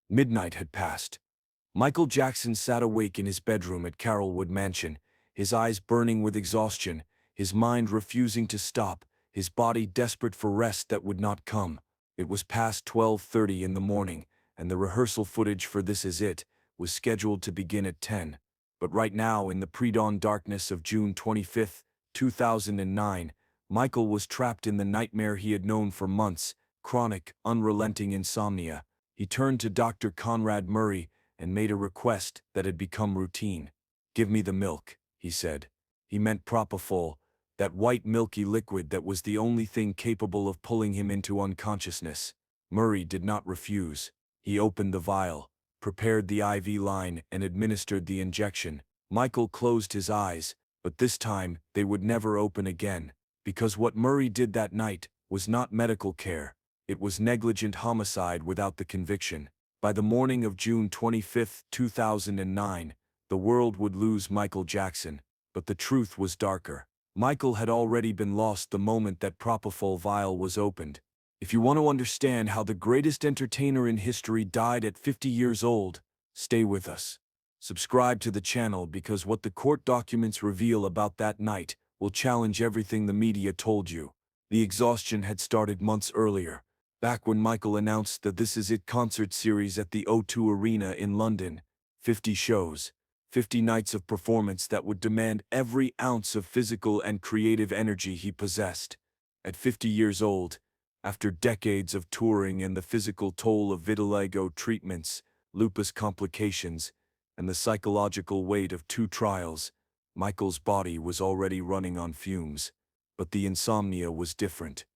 Midnight had passed. Michael Jackson sat awake in his bedroom at Carrollwood Mansion, his eyes burning with exhaustion, his mind refusing to stop, his body desperate for rest that would not come. It was past 12:30 in the morning, and the rehearsal footage for This Is It was scheduled to begin at 10. But right now, in the pre-dawn darkness of June 25, 2009, Michael was trapped in the nightmare he had known for months, chronic, unrelenting insomnia. He turned to Dr. Conrad Murray and made a request that had become routine. "Give me the milk," he said. He meant propofol, that white milky liquid that was the only thing capable of pulling him into unconsciousness. Murray did not refuse. He opened the vial, prepared the IV line, and administered the injection. Michael closed his eyes, but this time they would never open again, because what Murray did that night was not medical care. It was negligent homicide without the conviction. By the morning of June 25, 2009, the world would lose Michael Jackson, but the truth was darker. Michael had already been lost the moment that propofol vial was opened. If you want to understand how the greatest entertainer in history died at 50 years old, stay with us. Subscribe to the channel because what the court documents reveal about that night will challenge everything the media told you. The exhaustion had started months earlier, back when Michael announced the This Is It concert series at the O2 Arena in London. 50 shows, 50 nights of performance that would demand every ounce of physical and creative energy he possessed. At 50 years old, after decades of touring and the physical toll of vitiligo treatments, lupus complications, and the psychological weight of 2 trials, Michael's body was already running on fumes. But the insomnia was different.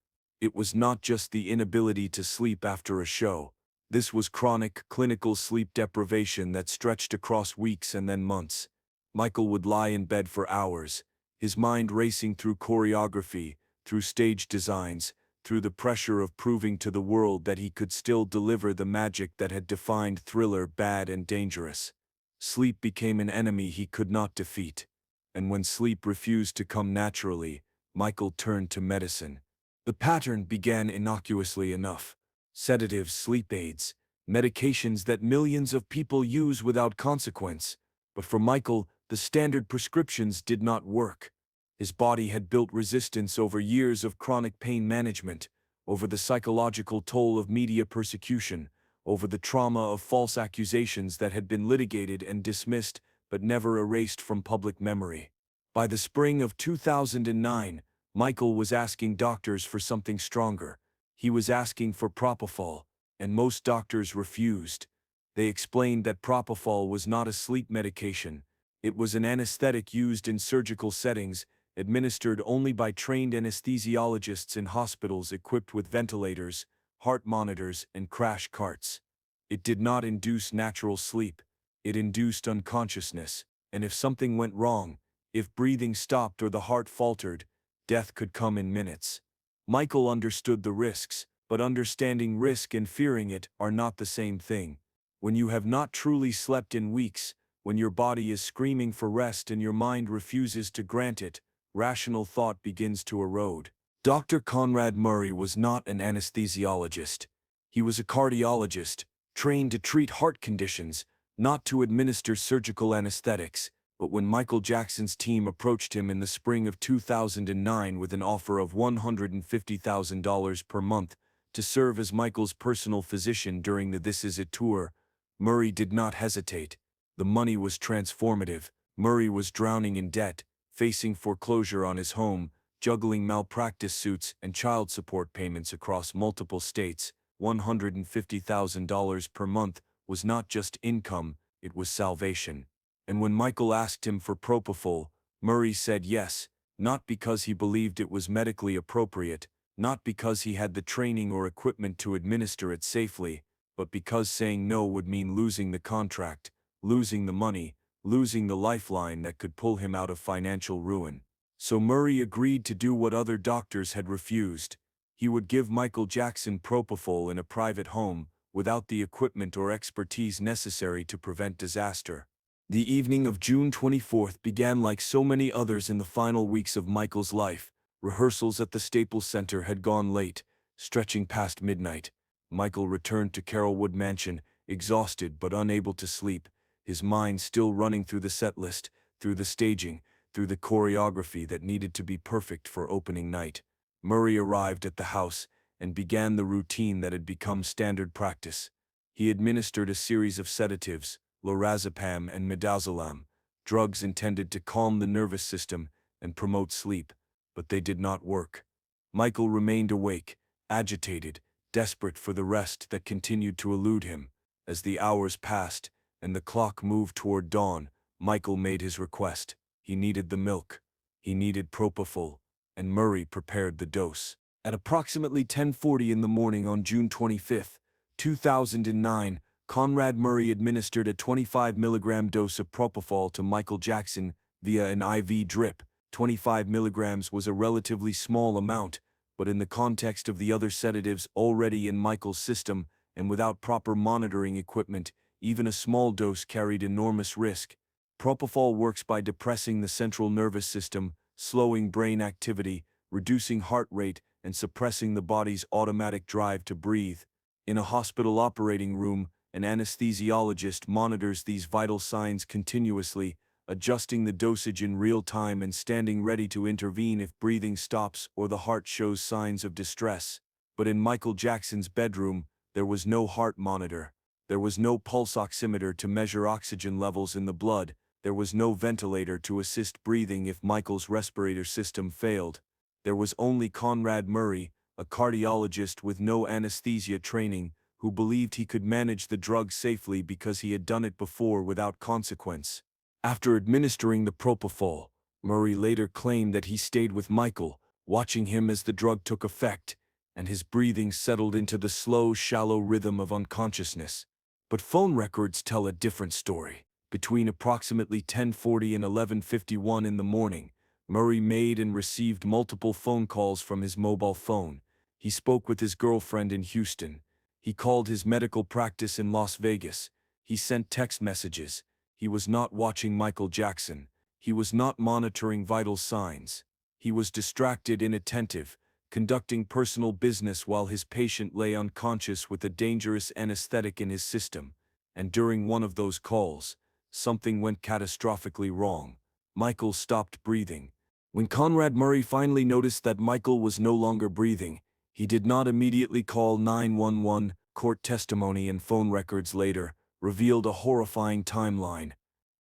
It was not just the inability to sleep after a show. This was chronic, clinical sleep deprivation that stretched across weeks and then months. Michael would lie in bed for hours, his mind racing through choreography, through stage designs, through the pressure of proving to the world that he could still deliver the magic that had defined Thriller, Bad and Dangerous. Sleep became an enemy he could not defeat. And when sleep refused to come naturally, Michael turned to medicine. The pattern began innocuously enough. Sedatives, sleep aids, medications that millions of people use without consequence. But for Michael, the standard prescriptions did not work. His body had built resistance over years of chronic pain management, over the psychological toll of media persecution, over the trauma of false accusations that had been litigated and dismissed but never erased from public memory. By the spring of 2009, Michael was asking doctors for something stronger. He was asking for propofol, and most doctors refused. They explained that propofol was not a sleep medication. It was an anesthetic used in surgical settings, administered only by trained anesthesiologists in hospitals equipped with ventilators, heart monitors, and crash carts. It did not induce natural sleep. It induced unconsciousness, and if something went wrong, if breathing stopped or the heart faltered, death could come in minutes. Michael understood the risks, but understanding risk and fearing it are not the same thing. When you have not truly slept in weeks, when your body is screaming for rest and your mind refuses to grant it, rational thought begins to erode. Dr. Conrad Murray was not an anesthesiologist. He was a cardiologist, trained to treat heart conditions, not to administer surgical anesthetics. But when Michael Jackson's team approached him in the spring of 2009 with an offer of $150,000 per month to serve as Michael's personal physician during the This Is It tour, Murray did not hesitate. The money was transformative. Murray was drowning in debt, facing foreclosure on his home, juggling malpractice suits and child support payments across multiple states. $150,000 per month was not just income, it was salvation. And when Michael asked him for propofol, Murray said yes, not because he believed it was medically appropriate, not because he had the training or equipment to administer it safely, but because saying no would mean losing the contract, losing the money, losing the lifeline that could pull him out of financial ruin. So Murray agreed to do what other doctors had refused. He would give Michael Jackson propofol in a private home, without the equipment or expertise necessary to prevent disaster. The evening of June 24th began like so many others in the final weeks of Michael's life. Rehearsals at the Staples Center had gone late, stretching past midnight. Michael returned to Carrollwood Mansion, exhausted but unable to sleep, his mind still running through the set list, through the staging, through the choreography that needed to be perfect for opening night. Murray arrived at the house and began the routine that had become standard practice. He administered a series of sedatives, lorazepam and midazolam, drugs intended to calm the nervous system and promote sleep, but they did not work. Michael remained awake, agitated, desperate for the rest that continued to elude him. As the hours passed and the clock moved toward dawn, Michael made his request. He needed the milk. He needed propofol, and Murray prepared the dose. At approximately 10:40 in the morning on June 25, 2009, Conrad Murray administered a 25 milligram dose of propofol to Michael Jackson via an IV drip. 25 milligrams was a relatively small amount, but in the context of the other sedatives already in Michael's system and without proper monitoring equipment, even a small dose carried enormous risk. Propofol works by depressing the central nervous system, slowing brain activity, reducing heart rate, and suppressing the body's automatic drive to breathe. In a hospital operating room, an anesthesiologist monitors these vital signs continuously, adjusting the dosage in real time and standing ready to intervene if breathing stops or the heart shows signs of distress. But in Michael Jackson's bedroom, there was no heart monitor. There was no pulse oximeter to measure oxygen levels in the blood. There was no ventilator to assist breathing if Michael's respirator system failed. There was only Conrad Murray, a cardiologist with no anesthesia training, who believed he could manage the drug safely because he had done it before without consequence. After administering the propofol, Murray later claimed that he stayed with Michael, watching him as the drug took effect, and his breathing settled into the slow, shallow rhythm of unconsciousness. But phone records tell a different story. Between approximately 10:40 and 11:51 in the morning, Murray made and received multiple phone calls from his mobile phone. He spoke with his girlfriend in Houston. He called his medical practice in Las Vegas. He sent text messages. He was not watching Michael Jackson. He was not monitoring vital signs. He was distracted, inattentive, conducting personal business while his patient lay unconscious with a dangerous anesthetic in his system. And during one of those calls, something went catastrophically wrong. Michael stopped breathing. When Conrad Murray finally noticed that Michael was no longer breathing, he did not immediately call 911. Court testimony and phone records later revealed a horrifying timeline.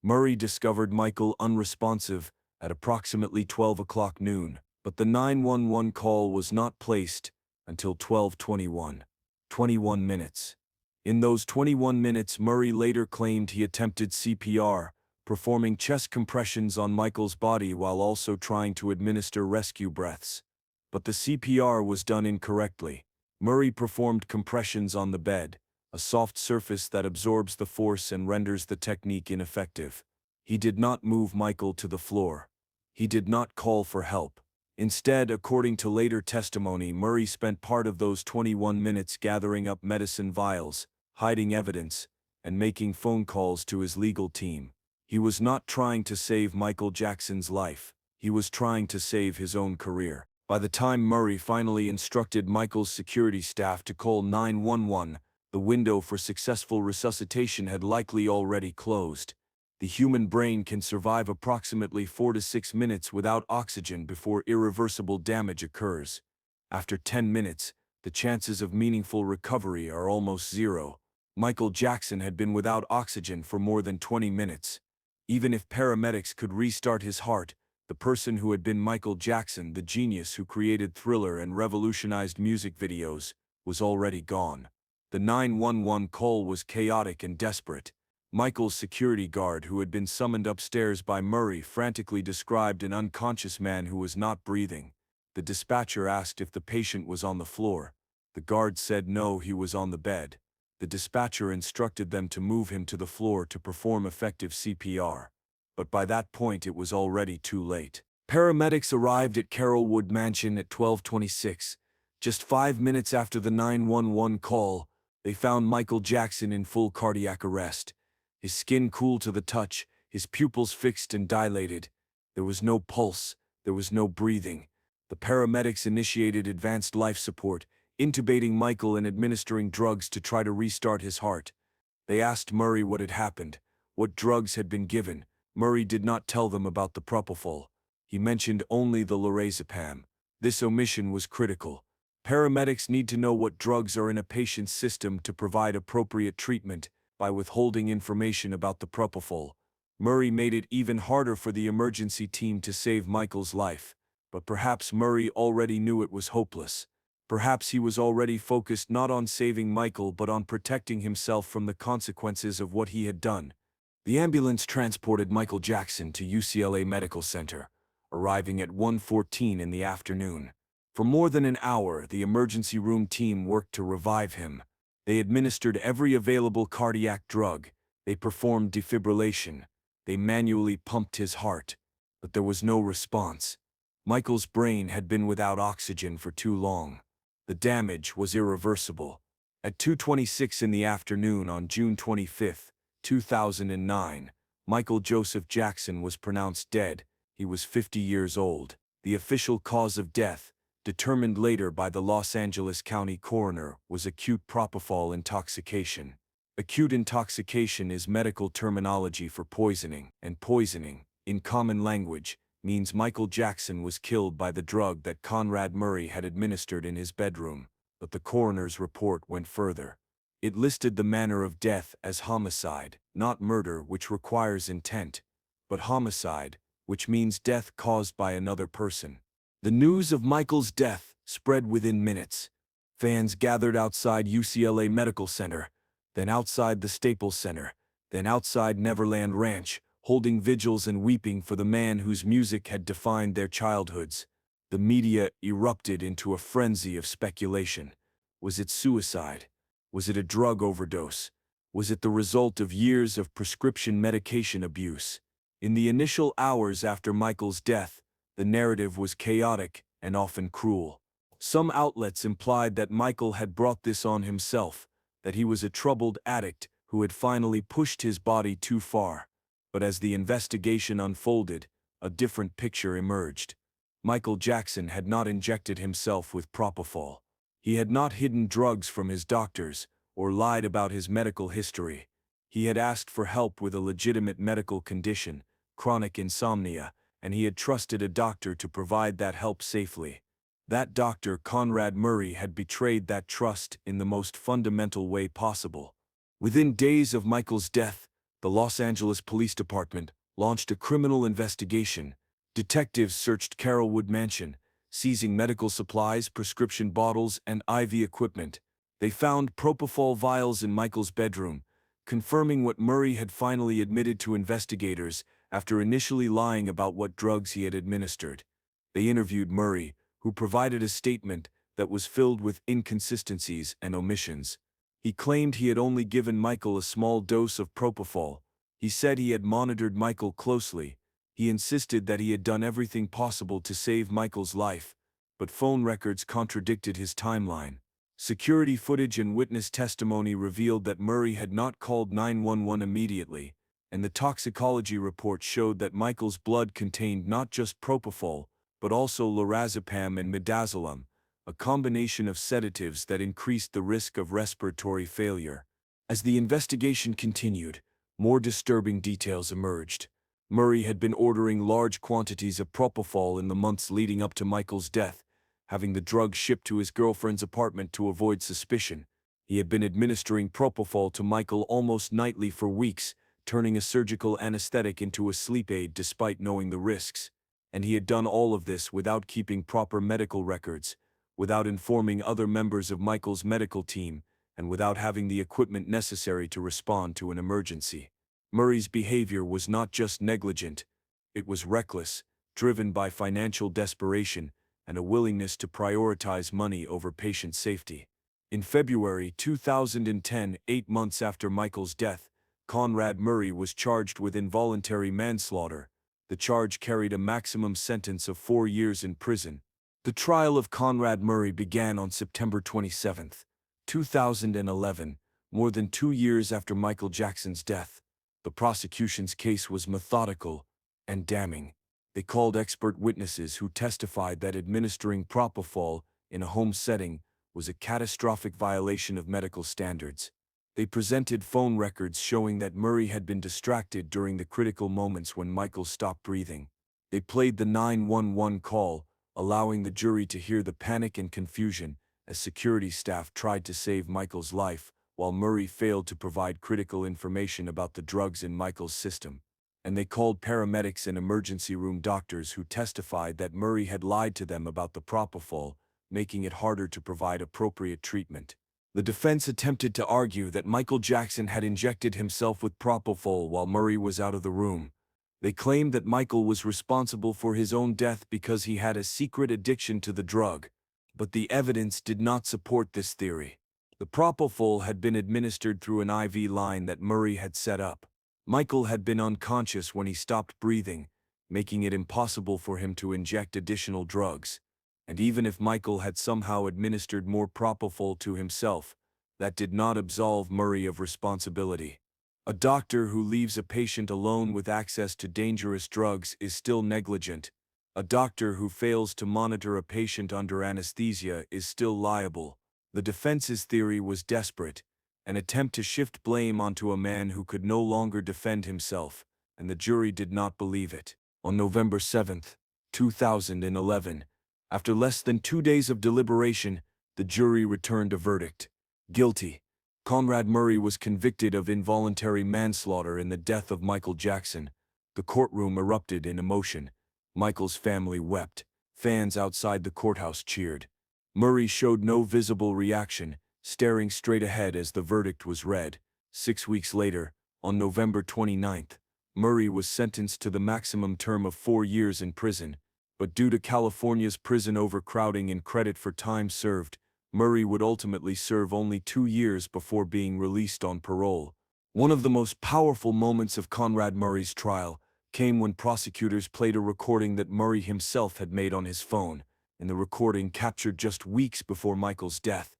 Murray discovered Michael unresponsive at approximately 12 o'clock noon, but the 911 call was not placed until 12:21. 21 minutes. In those 21 minutes, Murray later claimed he attempted CPR, performing chest compressions on Michael's body while also trying to administer rescue breaths. But the CPR was done incorrectly. Murray performed compressions on the bed, a soft surface that absorbs the force and renders the technique ineffective. He did not move Michael to the floor. He did not call for help. Instead, according to later testimony, Murray spent part of those 21 minutes gathering up medicine vials, hiding evidence, and making phone calls to his legal team. He was not trying to save Michael Jackson's life. He was trying to save his own career. By the time Murray finally instructed Michael's security staff to call 911, the window for successful resuscitation had likely already closed. The human brain can survive approximately 4 to 6 minutes without oxygen before irreversible damage occurs. After 10 minutes, the chances of meaningful recovery are almost zero. Michael Jackson had been without oxygen for more than 20 minutes. Even if paramedics could restart his heart, the person who had been Michael Jackson, the genius who created Thriller and revolutionized music videos, was already gone. The 911 call was chaotic and desperate. Michael's security guard, who had been summoned upstairs by Murray, frantically described an unconscious man who was not breathing. The dispatcher asked if the patient was on the floor. The guard said no, he was on the bed. The dispatcher instructed them to move him to the floor to perform effective CPR. But by that point it was already too late. Paramedics arrived at Carrollwood Mansion at 12:26. Just 5 minutes after the 911 call, they found Michael Jackson in full cardiac arrest. His skin cool to the touch, his pupils fixed and dilated. There was no pulse, there was no breathing. The paramedics initiated advanced life support, intubating Michael and administering drugs to try to restart his heart. They asked Murray what had happened, what drugs had been given. Murray did not tell them about the propofol. He mentioned only the lorazepam. This omission was critical. Paramedics need to know what drugs are in a patient's system to provide appropriate treatment. By withholding information about the propofol, Murray made it even harder for the emergency team to save Michael's life. But perhaps Murray already knew it was hopeless. Perhaps he was already focused not on saving Michael but on protecting himself from the consequences of what he had done. The ambulance transported Michael Jackson to UCLA Medical Center, arriving at 1:14 in the afternoon. For more than an hour, the emergency room team worked to revive him. They administered every available cardiac drug. They performed defibrillation. They manually pumped his heart. But there was no response. Michael's brain had been without oxygen for too long. The damage was irreversible. At 2:26 in the afternoon on June 25, 2009, Michael Joseph Jackson was pronounced dead. He was 50 years old. The official cause of death, determined later by the Los Angeles County coroner, was acute propofol intoxication. Acute intoxication is medical terminology for poisoning, and poisoning, in common language, means Michael Jackson was killed by the drug that Conrad Murray had administered in his bedroom. But the coroner's report went further. It listed the manner of death as homicide, not murder, which requires intent, but homicide, which means death caused by another person. The news of Michael's death spread within minutes. Fans gathered outside UCLA Medical Center, then outside the Staples Center, then outside Neverland Ranch, holding vigils and weeping for the man whose music had defined their childhoods. The media erupted into a frenzy of speculation. Was it suicide? Was it a drug overdose? Was it the result of years of prescription medication abuse? In the initial hours after Michael's death, the narrative was chaotic and often cruel. Some outlets implied that Michael had brought this on himself, that he was a troubled addict who had finally pushed his body too far. But as the investigation unfolded, a different picture emerged. Michael Jackson had not injected himself with propofol. He had not hidden drugs from his doctors or lied about his medical history. He had asked for help with a legitimate medical condition, chronic insomnia, and he had trusted a doctor to provide that help safely. That doctor, Conrad Murray, had betrayed that trust in the most fundamental way possible. Within days of Michael's death, the Los Angeles Police Department launched a criminal investigation. Detectives searched Carrollwood Mansion, seizing medical supplies, prescription bottles, and IV equipment. They found propofol vials in Michael's bedroom, confirming what Murray had finally admitted to investigators after initially lying about what drugs he had administered. They interviewed Murray, who provided a statement that was filled with inconsistencies and omissions. He claimed he had only given Michael a small dose of propofol. He said he had monitored Michael closely. He insisted that he had done everything possible to save Michael's life, but phone records contradicted his timeline. Security footage and witness testimony revealed that Murray had not called 911 immediately, and the toxicology report showed that Michael's blood contained not just propofol, but also lorazepam and midazolam, a combination of sedatives that increased the risk of respiratory failure. As the investigation continued, more disturbing details emerged. Murray had been ordering large quantities of propofol in the months leading up to Michael's death, having the drug shipped to his girlfriend's apartment to avoid suspicion. He had been administering propofol to Michael almost nightly for weeks, turning a surgical anesthetic into a sleep aid despite knowing the risks. And he had done all of this without keeping proper medical records, without informing other members of Michael's medical team, and without having the equipment necessary to respond to an emergency. Murray's behavior was not just negligent, it was reckless, driven by financial desperation and a willingness to prioritize money over patient safety. In February 2010, 8 months after Michael's death, Conrad Murray was charged with involuntary manslaughter. The charge carried a maximum sentence of 4 years in prison. The trial of Conrad Murray began on September 27, 2011, more than 2 years after Michael Jackson's death. The prosecution's case was methodical and damning. They called expert witnesses who testified that administering propofol in a home setting was a catastrophic violation of medical standards. They presented phone records showing that Murray had been distracted during the critical moments when Michael stopped breathing. They played the 911 call, allowing the jury to hear the panic and confusion as security staff tried to save Michael's life, while Murray failed to provide critical information about the drugs in Michael's system. And they called paramedics and emergency room doctors who testified that Murray had lied to them about the propofol, making it harder to provide appropriate treatment. The defense attempted to argue that Michael Jackson had injected himself with propofol while Murray was out of the room. They claimed that Michael was responsible for his own death because he had a secret addiction to the drug. But the evidence did not support this theory. The propofol had been administered through an IV line that Murray had set up. Michael had been unconscious when he stopped breathing, making it impossible for him to inject additional drugs. And even if Michael had somehow administered more propofol to himself, that did not absolve Murray of responsibility. A doctor who leaves a patient alone with access to dangerous drugs is still negligent. A doctor who fails to monitor a patient under anesthesia is still liable. The defense's theory was desperate, an attempt to shift blame onto a man who could no longer defend himself, and the jury did not believe it. On November 7, 2011, after less than 2 days of deliberation, the jury returned a verdict. Guilty. Conrad Murray was convicted of involuntary manslaughter in the death of Michael Jackson. The courtroom erupted in emotion. Michael's family wept. Fans outside the courthouse cheered. Murray showed no visible reaction, staring straight ahead as the verdict was read. 6 weeks later, on November 29, Murray was sentenced to the maximum term of 4 years in prison, but due to California's prison overcrowding and credit for time served, Murray would ultimately serve only 2 years before being released on parole. One of the most powerful moments of Conrad Murray's trial came when prosecutors played a recording that Murray himself had made on his phone, and the recording captured just weeks before Michael's death.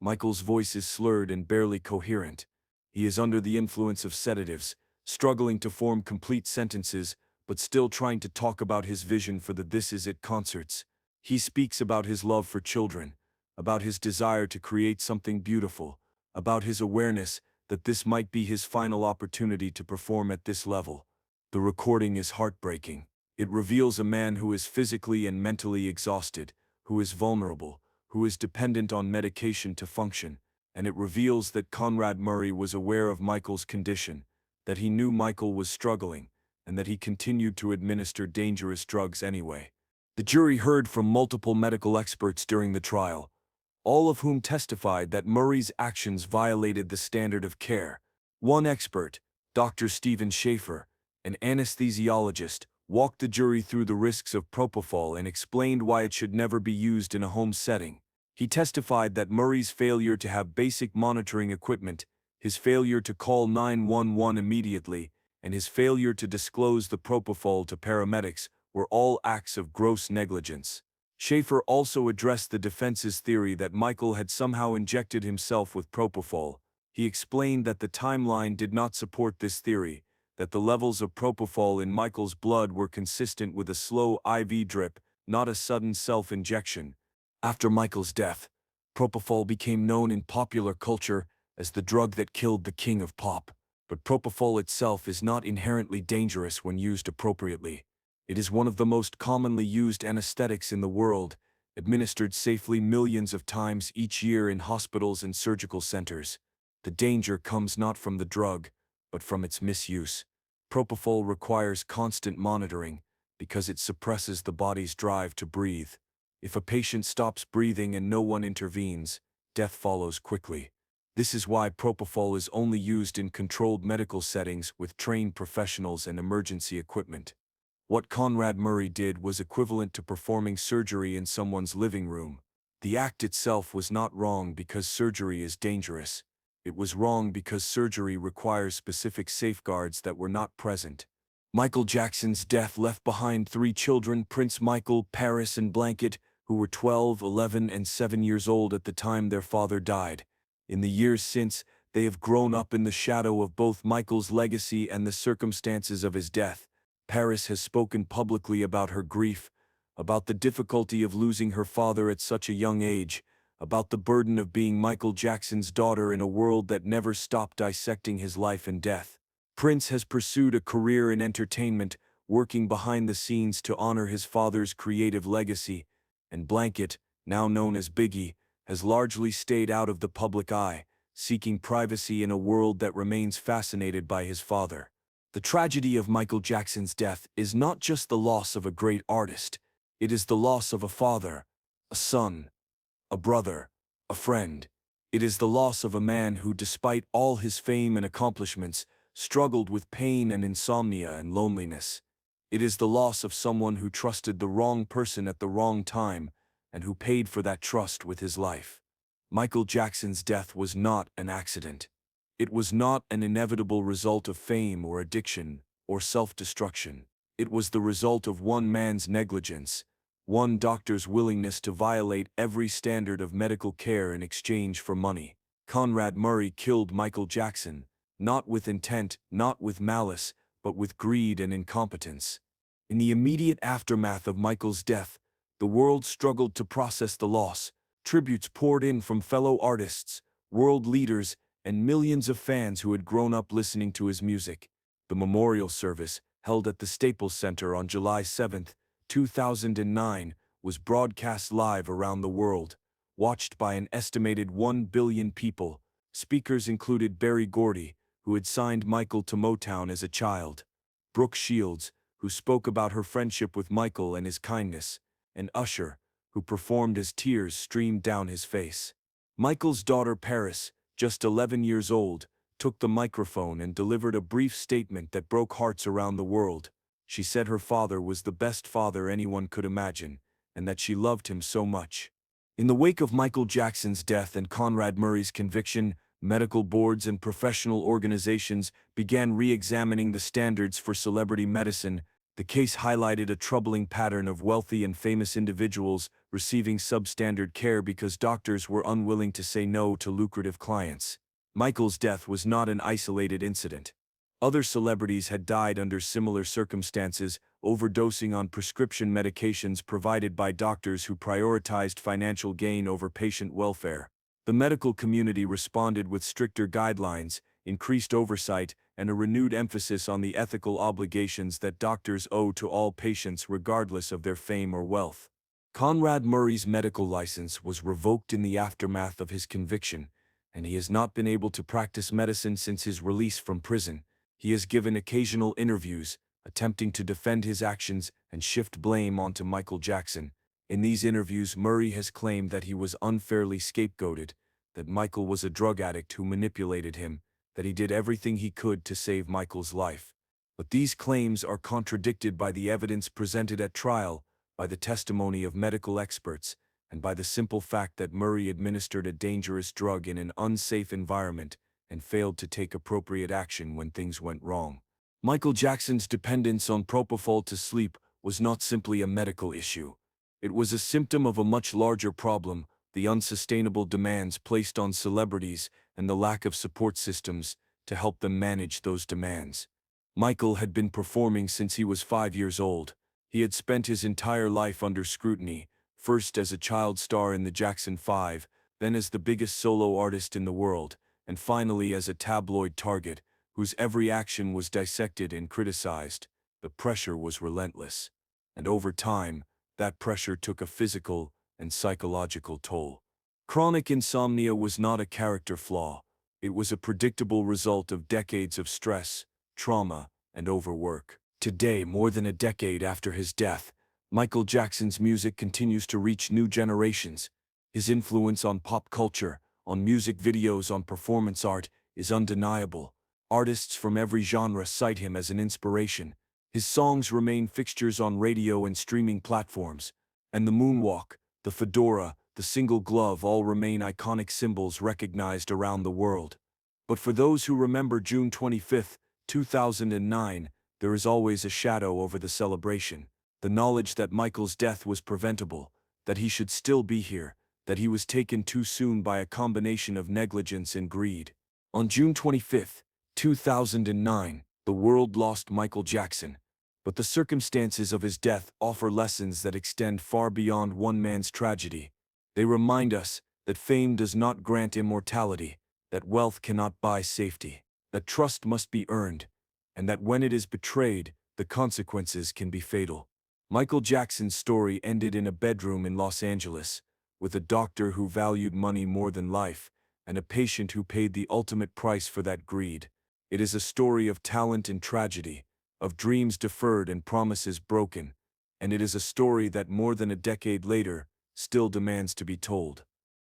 Michael's voice is slurred and barely coherent. He is under the influence of sedatives, struggling to form complete sentences, but still trying to talk about his vision for the This Is It concerts. He speaks about his love for children, about his desire to create something beautiful, about his awareness that this might be his final opportunity to perform at this level. The recording is heartbreaking. It reveals a man who is physically and mentally exhausted, who is vulnerable, who is dependent on medication to function, and it reveals that Conrad Murray was aware of Michael's condition, that he knew Michael was struggling, and that he continued to administer dangerous drugs anyway. The jury heard from multiple medical experts during the trial, all of whom testified that Murray's actions violated the standard of care. One expert, Dr. Stephen Schaefer, an anesthesiologist, walked the jury through the risks of propofol and explained why it should never be used in a home setting. He testified that Murray's failure to have basic monitoring equipment, his failure to call 911 immediately, and his failure to disclose the propofol to paramedics were all acts of gross negligence. Schaefer also addressed the defense's theory that Michael had somehow injected himself with propofol. He explained that the timeline did not support this theory, that the levels of propofol in Michael's blood were consistent with a slow IV drip, not a sudden self-injection. After Michael's death, propofol became known in popular culture as the drug that killed the king of pop. But propofol itself is not inherently dangerous when used appropriately. It is one of the most commonly used anesthetics in the world, administered safely millions of times each year in hospitals and surgical centers. The danger comes not from the drug, but from its misuse. Propofol requires constant monitoring because it suppresses the body's drive to breathe. If a patient stops breathing and no one intervenes, death follows quickly. This is why propofol is only used in controlled medical settings with trained professionals and emergency equipment. What Conrad Murray did was equivalent to performing surgery in someone's living room. The act itself was not wrong because surgery is dangerous. It was wrong because surgery requires specific safeguards that were not present. Michael Jackson's death left behind 3 children, Prince Michael, Paris, and Blanket, who were 12, 11, and 7 years old at the time their father died. In the years since, they have grown up in the shadow of both Michael's legacy and the circumstances of his death. Paris has spoken publicly about her grief, about the difficulty of losing her father at such a young age, about the burden of being Michael Jackson's daughter in a world that never stopped dissecting his life and death. Prince has pursued a career in entertainment, working behind the scenes to honor his father's creative legacy, and Blanket, now known as Biggie, has largely stayed out of the public eye, seeking privacy in a world that remains fascinated by his father. The tragedy of Michael Jackson's death is not just the loss of a great artist, it is the loss of a father, a son, a brother, a friend. It is the loss of a man who, despite all his fame and accomplishments, struggled with pain and insomnia and loneliness. It is the loss of someone who trusted the wrong person at the wrong time and who paid for that trust with his life. Michael Jackson's death was not an accident. It was not an inevitable result of fame or addiction or self-destruction. It was the result of one man's negligence, one doctor's willingness to violate every standard of medical care in exchange for money. Conrad Murray killed Michael Jackson, not with intent, not with malice, but with greed and incompetence. In the immediate aftermath of Michael's death, the world struggled to process the loss. Tributes poured in from fellow artists, world leaders, and millions of fans who had grown up listening to his music. The memorial service, held at the Staples Center on July 7, 2009, was broadcast live around the world, watched by an estimated 1 billion people. Speakers included Berry Gordy, who had signed Michael to Motown as a child, Brooke Shields, who spoke about her friendship with Michael and his kindness, and Usher, who performed as tears streamed down his face. Michael's daughter Paris, just 11 years old, took the microphone and delivered a brief statement that broke hearts around the world. She said her father was the best father anyone could imagine, and that she loved him so much. In the wake of Michael Jackson's death and Conrad Murray's conviction, medical boards and professional organizations began re-examining the standards for celebrity medicine. The case highlighted a troubling pattern of wealthy and famous individuals receiving substandard care because doctors were unwilling to say no to lucrative clients. Michael's death was not an isolated incident. Other celebrities had died under similar circumstances, overdosing on prescription medications provided by doctors who prioritized financial gain over patient welfare. The medical community responded with stricter guidelines, increased oversight, and a renewed emphasis on the ethical obligations that doctors owe to all patients regardless of their fame or wealth. Conrad Murray's medical license was revoked in the aftermath of his conviction, and he has not been able to practice medicine since his release from prison. He has given occasional interviews, attempting to defend his actions and shift blame onto Michael Jackson. In these interviews, Murray has claimed that he was unfairly scapegoated, that Michael was a drug addict who manipulated him, that he did everything he could to save Michael's life. But these claims are contradicted by the evidence presented at trial, by the testimony of medical experts, and by the simple fact that Murray administered a dangerous drug in an unsafe environment and failed to take appropriate action when things went wrong. Michael Jackson's dependence on propofol to sleep was not simply a medical issue. It was a symptom of a much larger problem: the unsustainable demands placed on celebrities and the lack of support systems to help them manage those demands. Michael had been performing since he was 5 years old. He had spent his entire life under scrutiny, first as a child star in the Jackson 5, then as the biggest solo artist in the world, and finally as a tabloid target, whose every action was dissected and criticized. The pressure was relentless. And over time, that pressure took a physical and psychological toll. Chronic insomnia was not a character flaw. It was a predictable result of decades of stress, trauma, and overwork. Today, more than a decade after his death, Michael Jackson's music continues to reach new generations. His influence on pop culture, on music videos, on performance art, is undeniable. Artists from every genre cite him as an inspiration. His songs remain fixtures on radio and streaming platforms. And the moonwalk, the fedora, the single glove all remain iconic symbols recognized around the world. But for those who remember June 25, 2009, there is always a shadow over the celebration. The knowledge that Michael's death was preventable, that he should still be here, that he was taken too soon by a combination of negligence and greed. On June 25, 2009, the world lost Michael Jackson, but the circumstances of his death offer lessons that extend far beyond one man's tragedy. They remind us that fame does not grant immortality, that wealth cannot buy safety, that trust must be earned, and that when it is betrayed, the consequences can be fatal. Michael Jackson's story ended in a bedroom in Los Angeles, with a doctor who valued money more than life, and a patient who paid the ultimate price for that greed. It is a story of talent and tragedy, of dreams deferred and promises broken, and it is a story that more than a decade later still demands to be told.